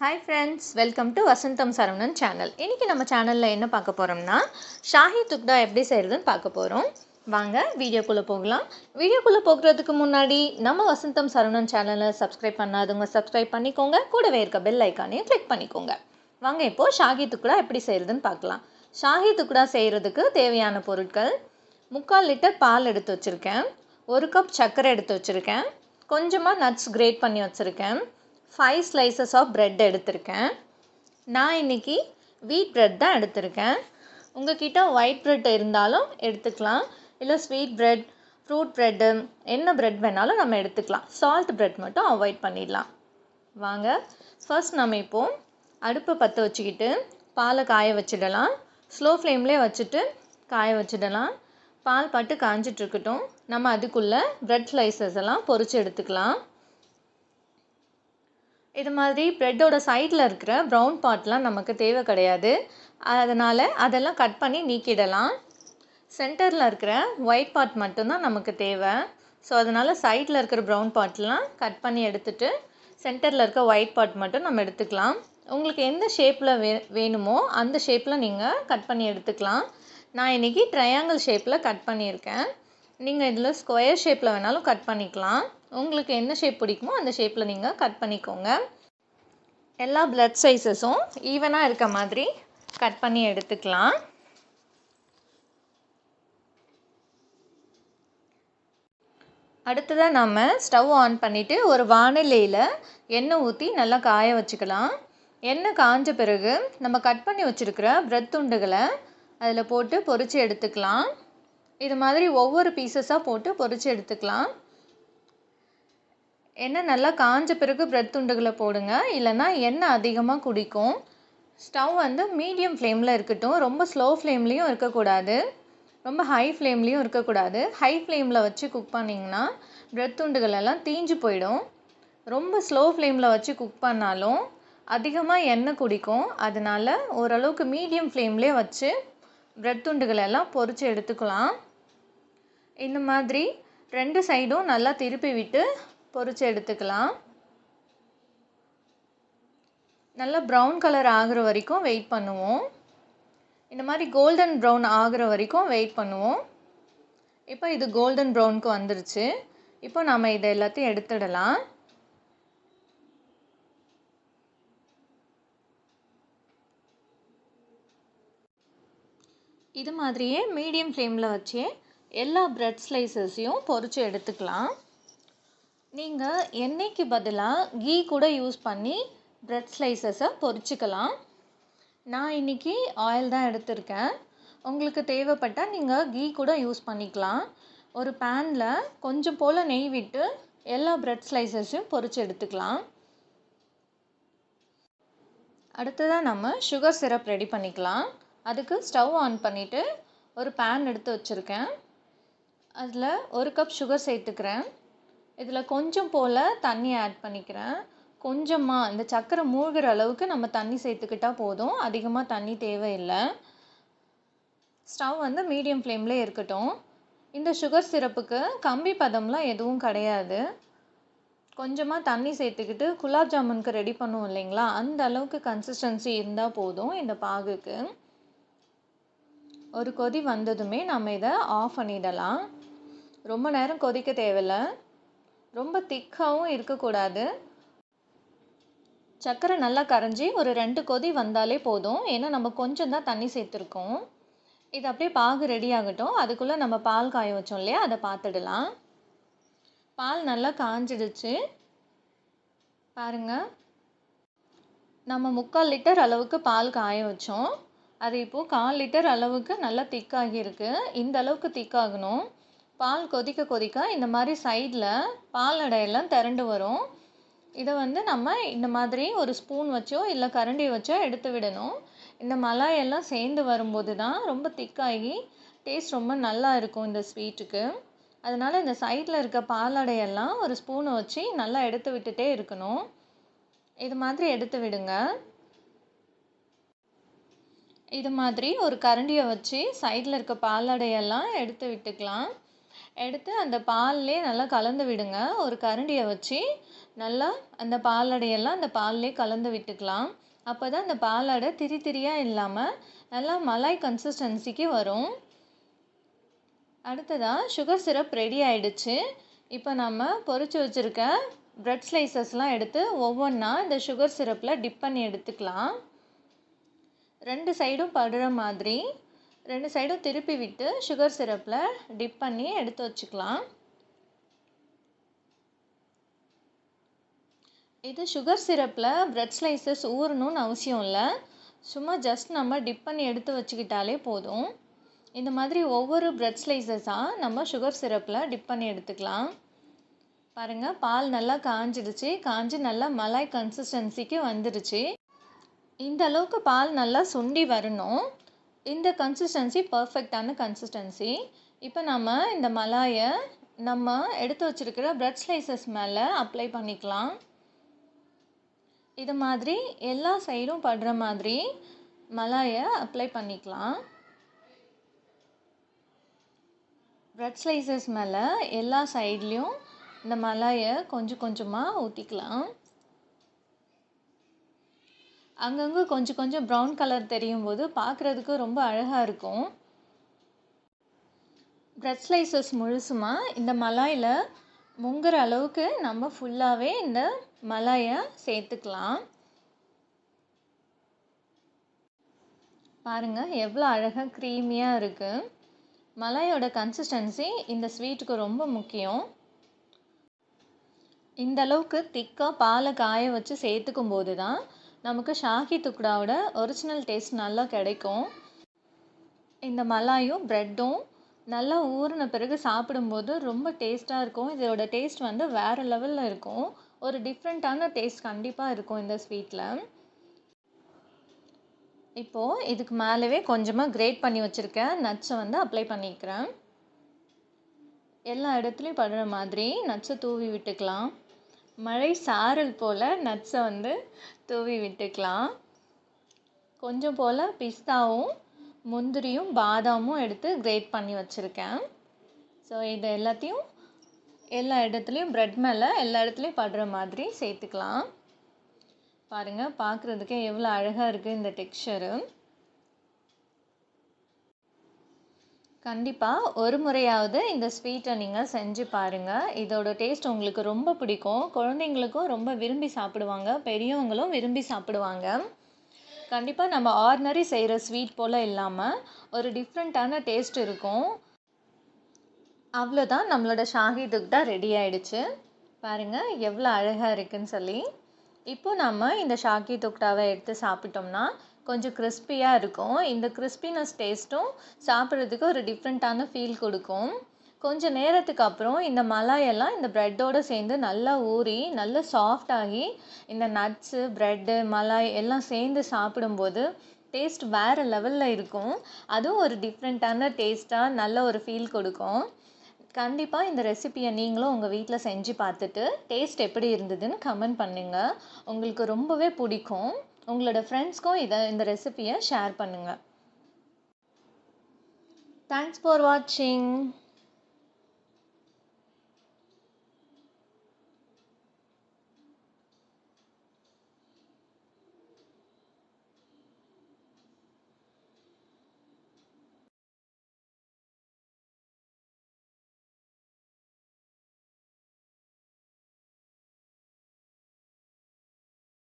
Hi friends, welcome to Vasantham Saravanan channel. இன்னைக்கு நம்ம சேனல்ல என்ன பார்க்க போறோம்னா ஷாஹி துக்டா எப்படி செய்யறதுன்னு பார்க்க போறோம். வாங்க வீடியோக்குள்ள போகலாம். வீடியோக்குள்ள போகிறதுக்கு முன்னாடி நம்ம வசந்தம் சரவணன் சேனலை சப்ஸ்கிரைப் பண்ணாதவங்க சப்ஸ்கிரைப் பண்ணிக்கோங்க. கூடவே இருக்க பெல் ஐகானையும் கிளிக் பண்ணிக்கோங்க. வாங்க இப்போ ஷாஹி துக்டா எப்படி செய்யறதுன்னு பார்க்கலாம். ஷாஹி துக்டா செய்யறதுக்கு தேவையான பொருட்கள் 3/4 லிட்டர் பால் எடுத்து வச்சிருக்கேன். 1 கப் சர்க்கரை எடுத்து வச்சிருக்கேன். கொஞ்சமா நட்ஸ் கிரேட் பண்ணி வச்சிருக்கேன். 5 slices of bread எடுத்திருக்கேன். நான் இன்னைக்கு வீட் பிரெட் தான் எடுத்திருக்கேன். உங்ககிட்ட ஒயிட் பிரெட் இருந்தாலும் எடுத்துக்கலாம். இல்லை ஸ்வீட் பிரெட், ஃப்ரூட் பிரெட்டு, என்ன பிரெட் வேணாலும் நம்ம எடுத்துக்கலாம். சால்ட் பிரெட் மட்டும் அவாய்ட் பண்ணிடலாம். வாங்க ஃபர்ஸ்ட் நம்ம இப்போது அடுப்பை பற்ற வச்சுக்கிட்டு பாலை காய வச்சிடலாம். ஸ்லோ ஃப்ளேம்லேயே வச்சுட்டு காய வச்சிடலாம். பால் பட்டு காஞ்சிட்டு இருக்கட்டும். நம்ம அதுக்குள்ளே பிரெட் ஸ்லைசஸ் எல்லாம் பொரிச்சு எடுத்துக்கலாம். இது மாதிரி ப்ரெட்டோட சைடில் இருக்கிற ப்ரௌன் பார்ட்லாம் நமக்கு தேவை கிடையாது. அதனால் அதெல்லாம் கட் பண்ணி நீக்கிடலாம். சென்டரில் இருக்கிற ஒயிட் பார்ட் மட்டும்தான் நமக்கு தேவை. ஸோ அதனால் சைடில் இருக்கிற ப்ரௌன் பார்ட்லாம் கட் பண்ணி எடுத்துகிட்டு சென்டரில் இருக்க ஒயிட் பார்ட் மட்டும் நம்ம எடுத்துக்கலாம். உங்களுக்கு எந்த ஷேப்பில் வேணுமோ அந்த ஷேப்பில் நீங்கள் கட் பண்ணி எடுத்துக்கலாம். நான் இன்றைக்கி ட்ரையாங்கிள் ஷேப்பில் கட் பண்ணியிருக்கேன். நீங்கள் இதில் ஸ்கொயர் ஷேப்பில் வேணாலும் கட் பண்ணிக்கலாம். உங்களுக்கு என்ன ஷேப் பிடிக்குமோ அந்த ஷேப்பில் நீங்கள் கட் பண்ணிக்கோங்க. எல்லா பிளட் சைஸஸும் ஈவனாக இருக்க மாதிரி கட் பண்ணி எடுத்துக்கலாம். அடுத்ததாக நம்ம ஸ்டவ் ஆன் பண்ணிவிட்டு ஒரு வானிலையில் எண்ணெய் ஊற்றி நல்லா காய வச்சுக்கலாம். எண்ணெய் காஞ்ச பிறகு நம்ம கட் பண்ணி வச்சுருக்கிற பிரெட் துண்டுகளை அதில் போட்டு பொரித்து எடுத்துக்கலாம். இது மாதிரி ஒவ்வொரு பீசஸாக போட்டு பொரித்து எடுத்துக்கலாம். எண்ணெய் நல்லா காஞ்ச பிறகு பிரெட் துண்டுகளை போடுங்க, இல்லைன்னா எண்ணெய் அதிகமாக குடிக்கும். ஸ்டவ் வந்து மீடியம் ஃப்ளேமில் இருக்கட்டும். ரொம்ப ஸ்லோ ஃப்ளேம்லேயும் இருக்கக்கூடாது, ரொம்ப ஹை ஃப்ளேம்லேயும் இருக்கக்கூடாது. ஹை ஃப்ளேமில் வச்சு குக் பண்ணிங்கன்னா பிரெட் துண்டுகள் எல்லாம் தீஞ்சு போயிடும். ரொம்ப ஸ்லோ ஃப்ளேமில் வச்சு குக் பண்ணாலும் அதிகமாக எண்ணெய் குடிக்கும். அதனால் ஓரளவுக்கு மீடியம் ஃப்ளேம்லேயே வச்சு பிரெட் துண்டுகள் எல்லாம் பொரித்து எடுத்துக்கலாம். இந்த மாதிரி 2 சைடும் நல்லா திருப்பி விட்டு பொரித்து எடுத்துக்கலாம். நல்லா ப்ரௌன் கலர் ஆகிற வரைக்கும் வெயிட் பண்ணுவோம். இந்த மாதிரி கோல்டன் ப்ரௌன் ஆகிற வரைக்கும் வெயிட் பண்ணுவோம். இப்போ இது கோல்டன் ப்ரௌனுக்கு வந்துருச்சு. இப்போ நம்ம இதை எல்லாத்தையும் எடுத்துடலாம். இது மாதிரியே மீடியம் ஃப்ளேமில் வச்சே எல்லா பிரெட் ஸ்லைசஸையும் பொரித்து எடுத்துக்கலாம். நீங்கள் எண்ணெய்க்கு பதிலாக கீ கூட யூஸ் பண்ணி பிரெட் ஸ்லைசஸை பொரிச்சிக்கலாம். நான் இன்றைக்கி ஆயில் தான் எடுத்திருக்கேன். உங்களுக்கு தேவைப்பட்டால் நீங்கள் கீ கூட யூஸ் பண்ணிக்கலாம். ஒரு பேனில் கொஞ்சம் போல் நெய் விட்டு எல்லா பிரெட் ஸ்லைசஸையும் பொரித்து எடுத்துக்கலாம். அடுத்ததாக நம்ம சுகர் சிரப் ரெடி பண்ணிக்கலாம். அதுக்கு ஸ்டவ் ஆன் பண்ணிவிட்டு ஒரு பேன் எடுத்து வச்சுருக்கேன். அதில் 1 கப் சுகர் சேர்த்துக்கிறேன். இதில் கொஞ்சம் போல் தண்ணி ஆட் பண்ணிக்கிறேன். கொஞ்சமாக இந்த சர்க்கரை மூழ்கிற அளவுக்கு நம்ம தண்ணி சேர்த்துக்கிட்டால் போதும், அதிகமாக தண்ணி தேவையில்லை. ஸ்டவ் வந்து மீடியம் ஃப்ளேம்லேயே இருக்கட்டும். இந்த சுகர் சிரப்புக்கு கம்பி பதம்லாம் எதுவும் கிடையாது. கொஞ்சமாக தண்ணி சேர்த்துக்கிட்டு குலாப் ஜாமுனுக்கு ரெடி பண்ணுவோம் இல்லைங்களா, அந்த அளவுக்கு கன்சிஸ்டன்சி இருந்தால் போதும் இந்த பாகுக்கு. ஒரு கொதி வந்ததுமே நம்ம இதை ஆஃப் பண்ணிடலாம். ரொம்ப நேரம் கொதிக்க தேவையில்லை, ரொம்ப திக்காகவும் இருக்கக்கூடாது. சர்க்கரை நல்லா கரைஞ்சி ஒரு 2 கொதி வந்தாலே போதும். ஏன்னா நம்ம கொஞ்சம் தான் தண்ணி சேர்த்துருக்கோம். இது அப்படியே பாகு ரெடி ஆகட்டும். அதுக்குள்ளே நம்ம பால் காய வச்சோம் இல்லையா, அதை பார்த்துடலாம். பால் நல்லா காஞ்சிடுச்சு பாருங்கள். நம்ம 3/4 லிட்டர் அளவுக்கு பால் காய வச்சோம். அது இப்போது 1/4 லிட்டர் அளவுக்கு நல்லா திக்காகியிருக்கு. இந்த அளவுக்கு திக்காகணும். பால் கொதிக்க கொதிக்க இந்த மாதிரி சைடில் பால் அடையெல்லாம் திரண்டு வரும். இதை வந்து நம்ம இந்த மாதிரி ஒரு ஸ்பூன் வச்சோ இல்லை கரண்டி வச்சோ எடுத்து விடணும். இந்த மலாயெல்லாம் சேர்ந்து வரும்போது தான் ரொம்ப திக்காகி டேஸ்ட் ரொம்ப நல்லா இருக்கும் இந்த ஸ்வீட்டுக்கு. அதனால் இந்த சைடில் இருக்க பாலாடையெல்லாம் ஒரு ஸ்பூனை வச்சு நல்லா எடுத்து விட்டுட்டே இருக்கணும். இது மாதிரி எடுத்து விடுங்க. இது மாதிரி ஒரு கரண்டியை வச்சு சைடில் இருக்க பாலாடையெல்லாம் எடுத்து விட்டுக்கலாம். எடுத்து அந்த பால்லே நல்லா கலந்து விடுங்க. ஒரு கரண்டியை வச்சு நல்லா அந்த பாலாடையெல்லாம் அந்த பால்லே கலந்து விட்டுக்கலாம். அப்போ தான் அந்த பாலாடை திரி திரியாக இல்லாமல் நல்லா மலாய் கன்சிஸ்டன்சிக்கு வரும். அடுத்ததாக சுகர் சிரப் ரெடி ஆயிடுச்சு. இப்போ நம்ம பொரிச்சு வச்சுருக்க பிரெட் ஸ்லைசஸ்லாம் எடுத்து ஒவ்வொன்றா இந்த சுகர் சிரப்பில் டிப் பண்ணி எடுத்துக்கலாம். 2 சைடும் படுற மாதிரி 2 சைடும் திருப்பி விட்டு சுகர் சிரப்பில் டிப் பண்ணி எடுத்து வச்சுக்கலாம். இது சுகர் சிரப்பில் பிரெட் ஸ்லைசஸ் ஊறணும்னு அவசியம் இல்லை. சும்மா ஜஸ்ட் நம்ம டிப் பண்ணி எடுத்து வச்சுக்கிட்டாலே போதும். இந்த மாதிரி ஒவ்வொரு பிரெட் ஸ்லைசஸாக நம்ம சுகர் சிரப்பில் டிப் பண்ணி எடுத்துக்கலாம். பாருங்கள், பால் நல்லா காஞ்சிடுச்சு. காஞ்சி நல்லா மலாய் கன்சிஸ்டன்சிக்கு வந்துடுச்சு. இந்த அளவுக்கு பால் நல்லா சுண்டி வரணும். இந்த கன்சிஸ்டன்சி பர்ஃபெக்டான கன்சிஸ்டன்சி. இப்போ நம்ம இந்த மலாயை நம்ம எடுத்து வச்சுருக்கிற பிரெட் ஸ்லைசஸ் மேலே அப்ளை பண்ணிக்கலாம். இது மாதிரி எல்லா சைடும் படுற மாதிரி மலாயை அப்ளை பண்ணிக்கலாம். பிரெட் ஸ்லைசஸ் மேலே எல்லா சைட்லேயும் இந்த மலாயை கொஞ்சம் கொஞ்சமாக ஊற்றிக்கலாம். அங்கங்கே கொஞ்சம் கொஞ்சம் ப்ரௌன் கலர் தெரியும் போது பார்க்குறதுக்கு ரொம்ப அழகாக இருக்கும். பிரெட் ஸ்லைசஸ் முழுசுமாக இந்த மலாயில் முங்குற அளவுக்கு நம்ம ஃபுல்லாகவே இந்த மலாயை சேர்த்துக்கலாம். பாருங்கள் எவ்வளோ அழகாக க்ரீமியாக இருக்குது. மலாயோட கன்சிஸ்டன்சி இந்த ஸ்வீட்டுக்கு ரொம்ப முக்கியம். இந்த அளவுக்கு திக்காக பாலை காய வச்சு சேர்த்துக்கும் போது தான் நமக்கு ஷாஹி துக்டாவோட ஒரிஜினல் டேஸ்ட் நல்லா கிடைக்கும். இந்த மலாயும் ப்ரெட்டும் நல்லா ஊறின பிறகு சாப்பிடும்போது ரொம்ப டேஸ்ட்டாக இருக்கும். இதோட டேஸ்ட் வந்து வேறு லெவலில் இருக்கும். ஒரு டிஃப்ரெண்ட்டான டேஸ்ட் கண்டிப்பாக இருக்கும் இந்த ஸ்வீட்டில். இப்போது இதுக்கு மேலவே கொஞ்சமாக கிரேட் பண்ணி வச்சுருக்க நட்ஸை வந்து அப்ளை பண்ணிக்கிறேன். எல்லா இடத்துலையும் படுற மாதிரி நட்ஸை தூவி விட்டுக்கலாம். மழை சாரல் போல் நட்ஸை வந்து தூவி விட்டுக்கலாம். கொஞ்சம் போல் பிஸ்தாவும் முந்திரியும் பாதாமும் எடுத்து கிரேட் பண்ணி வச்சுருக்கேன். ஸோ இது எல்லாத்தையும் எல்லா இடத்துலையும் ப்ரெட் மேலே எல்லா இடத்துலையும் படுற மாதிரி சேர்த்துக்கலாம். பாருங்கள், பார்க்குறதுக்கே எவ்வளோ அழகாக இருக்குது இந்த டெக்ஸ்சரு. கண்டிப்பாக ஒரு முறையாவது இந்த ஸ்வீட்டை நீங்கள் செஞ்சு பாருங்கள். இதோட டேஸ்ட் உங்களுக்கு ரொம்ப பிடிக்கும். குழந்தைங்களுக்கும் ரொம்ப விரும்பி சாப்பிடுவாங்க, பெரியவங்களும் விரும்பி சாப்பிடுவாங்க. கண்டிப்பாக நம்ம ஆர்டினரி செய்கிற ஸ்வீட் போல் இல்லாமல் ஒரு டிஃப்ரெண்ட்டான டேஸ்ட் இருக்கும். அவ்வளோதான், நம்மளோட ஷாஹி துக்டா ரெடி ஆயிடுச்சு. பாருங்கள் எவ்வளோ அழகாக இருக்குன்னு சொல்லி. இப்போ நம்ம இந்த ஷாஹி துக்டாவை எடுத்து சாப்பிட்டோம்னா கொஞ்சம் கிறிஸ்பியாக இருக்கும். இந்த கிறிஸ்பினஸ் டேஸ்ட்டும் சாப்பிட்றதுக்கு ஒரு டிஃப்ரெண்ட்டான ஃபீல் கொடுக்கும். கொஞ்சம் நேரத்துக்கு அப்புறம் இந்த மலாயெல்லாம் இந்த ப்ரெட்டோடு சேர்ந்து நல்லா ஊறி நல்லா சாஃப்டாகி இந்த நட்ஸு ப்ரெட்டு மலாய் எல்லாம் சேர்ந்து சாப்பிடும்போது டேஸ்ட் வேறு லெவலில் இருக்கும். அதுவும் ஒரு டிஃப்ரெண்ட்டான டேஸ்ட்டாக நல்ல ஒரு ஃபீல் கொடுக்கும். கண்டிப்பாக இந்த ரெசிபியை நீங்களும் உங்கள் வீட்டில் செஞ்சு பார்த்துட்டு டேஸ்ட் எப்படி இருந்ததுன்னு கமெண்ட் பண்ணுங்கள். உங்களுக்கு ரொம்பவே பிடிக்கும். உங்களோட ஃப்ரெண்ட்ஸ்க்கும் இந்த ரெசிபியை ஷேர் பண்ணுங்கள். தேங்க்ஸ் ஃபார் வாட்சிங்.